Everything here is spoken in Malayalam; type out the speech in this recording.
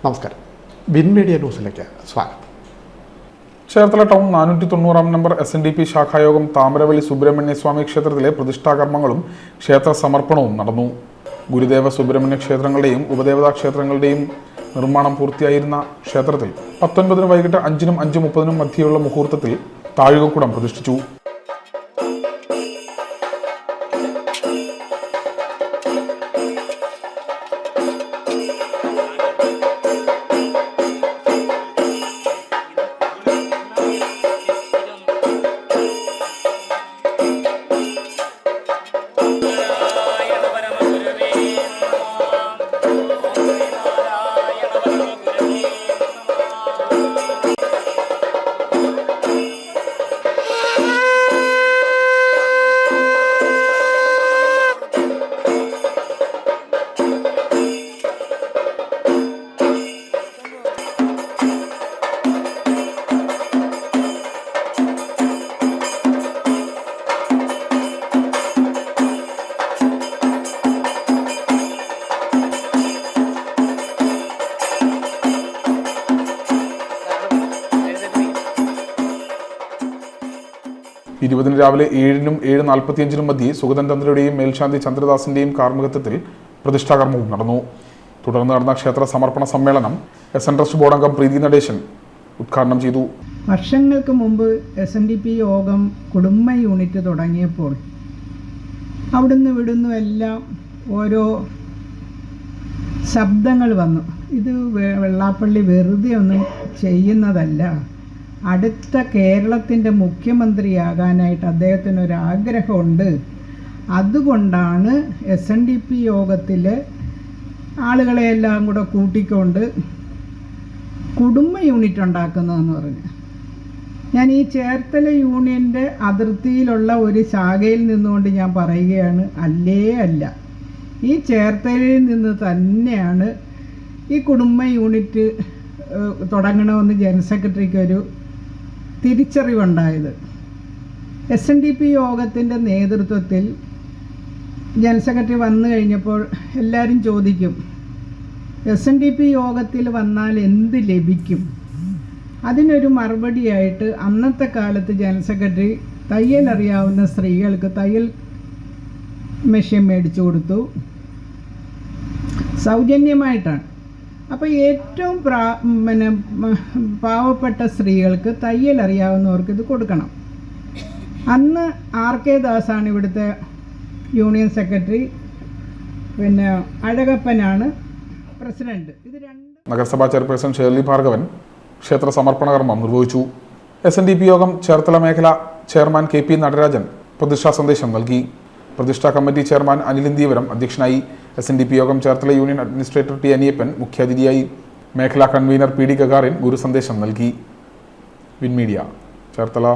നമസ്കാരം. വിൻ മീഡിയ ന്യൂസിലേക്ക് സ്വാഗതം. ചേർത്തല ടൗൺ 490 നമ്പർ SNDP ശാഖായോഗം താമരവള്ളി സുബ്രഹ്മണ്യ സ്വാമി ക്ഷേത്രത്തിലെ പ്രതിഷ്ഠാകർമ്മങ്ങളും ക്ഷേത്ര സമർപ്പണവും നടന്നു. ഗുരുദേവ സുബ്രഹ്മണ്യ ക്ഷേത്രങ്ങളുടെയും ഉപദേവതാ ക്ഷേത്രങ്ങളുടെയും നിർമ്മാണം പൂർത്തിയായിരുന്ന ക്ഷേത്രത്തിൽ 19 വൈകിട്ട് 5-നും 5:30 മധ്യയുള്ള മുഹൂർത്തത്തിൽ താഴികക്കുടം പ്രതിഷ്ഠിച്ചു. രാവിലെ 7-നും 7:45 മധ്യേ സുഗതൻ തന്ത്രയുടെയും മേൽശാന്തി ചന്ദ്രദാസിന്റെയും കാർമ്മികത്വത്തിൽ പ്രതിഷ്ഠാകർമ്മവും നടന്നു. തുടർന്ന് നടന്ന ക്ഷേത്ര സമർപ്പണ സമ്മേളനം SN ട്രസ്റ്റ് ബോർഡ് അംഗം പ്രീതി നടേശൻ ഉദ്ഘാടനം ചെയ്തു. വർഷങ്ങൾക്ക് മുമ്പ് SNDP യോഗം കുടുംബ യൂണിറ്റ് തുടങ്ങിയപ്പോൾ അവിടുന്ന് ഇവിടുന്ന് എല്ലാം ഓരോ ശബ്ദങ്ങൾ വന്നു. ഇത് വെള്ളാപ്പള്ളി വെറുതെ ഒന്നും ചെയ്യുന്നതല്ല, അടുത്ത കേരളത്തിൻ്റെ മുഖ്യമന്ത്രിയാകാനായിട്ട് അദ്ദേഹത്തിനൊരാഗ്രഹമുണ്ട്, അതുകൊണ്ടാണ് SNDP യോഗത്തിലെ ആളുകളെയെല്ലാം കൂടെ കൂട്ടിക്കൊണ്ട് കുടുംബ യൂണിറ്റ് ഉണ്ടാക്കുന്നതെന്ന് പറഞ്ഞു. ഞാൻ ഈ ചേർത്തല യൂണിയൻ്റെ അതിർത്തിയിലുള്ള ഒരു ശാഖയിൽ നിന്നുകൊണ്ട് ഞാൻ പറയുകയാണ്, അല്ല, ഈ ചേർത്തലയിൽ നിന്ന് തന്നെയാണ് ഈ കുടുംബ യൂണിറ്റ് തുടങ്ങണമെന്ന് ജനറൽ സെക്രട്ടറിക്കൊരു തിരിച്ചറിവുണ്ടായത്. SNDP യോഗത്തിൻ്റെ നേതൃത്വത്തിൽ ജനറൽ സെക്രട്ടറി വന്നു കഴിഞ്ഞപ്പോൾ എല്ലാവരും ചോദിക്കും, SNDP യോഗത്തിൽ വന്നാൽ എന്ത് ലഭിക്കും? അതിനൊരു മറുപടിയായിട്ട് അന്നത്തെ കാലത്ത് ജനറൽ സെക്രട്ടറി തയ്യൽ അറിയാവുന്ന സ്ത്രീകൾക്ക് തയ്യൽ മെഷീൻ മേടിച്ചു കൊടുത്തു, സൗജന്യമായിട്ടാണ്. അപ്പോൾ ഏറ്റവും പാവപ്പെട്ട സ്ത്രീകൾക്ക് തയ്യൽ അറിയാവുന്നവർക്ക് ഇത് കൊടുക്കണം. അന്ന് RK ദാസാണ് ഇവിടുത്തെ യൂണിയൻ സെക്രട്ടറി, പിന്നെ അഴകപ്പനാണ് പ്രസിഡന്റ്. ഇത് നഗരസഭാ ചെയർപേഴ്സൺ ഷേർലി ഭാർഗവൻ ക്ഷേത്ര സമർപ്പണ കർമ്മം നിർവഹിച്ചു. SNDP യോഗം ചേർത്തല മേഖല ചെയർമാൻ KP നടരാജൻ പ്രതിഷ്ഠാ സന്ദേശം നൽകി. പ്രതിഷ്ഠാ കമ്മിറ്റി ചെയർമാൻ അനിൽ ഇന്ത്യവരം അധ്യക്ഷനായി. SNDP യോഗം Cherthala union administrator T Aniyappan മുഖ്യാതിഥിയായി. മേഖലാ കൺവീനർ PD ഗഗാറിൻ ഗുരു സന്ദേശം നൽകി. Win media Cherthala.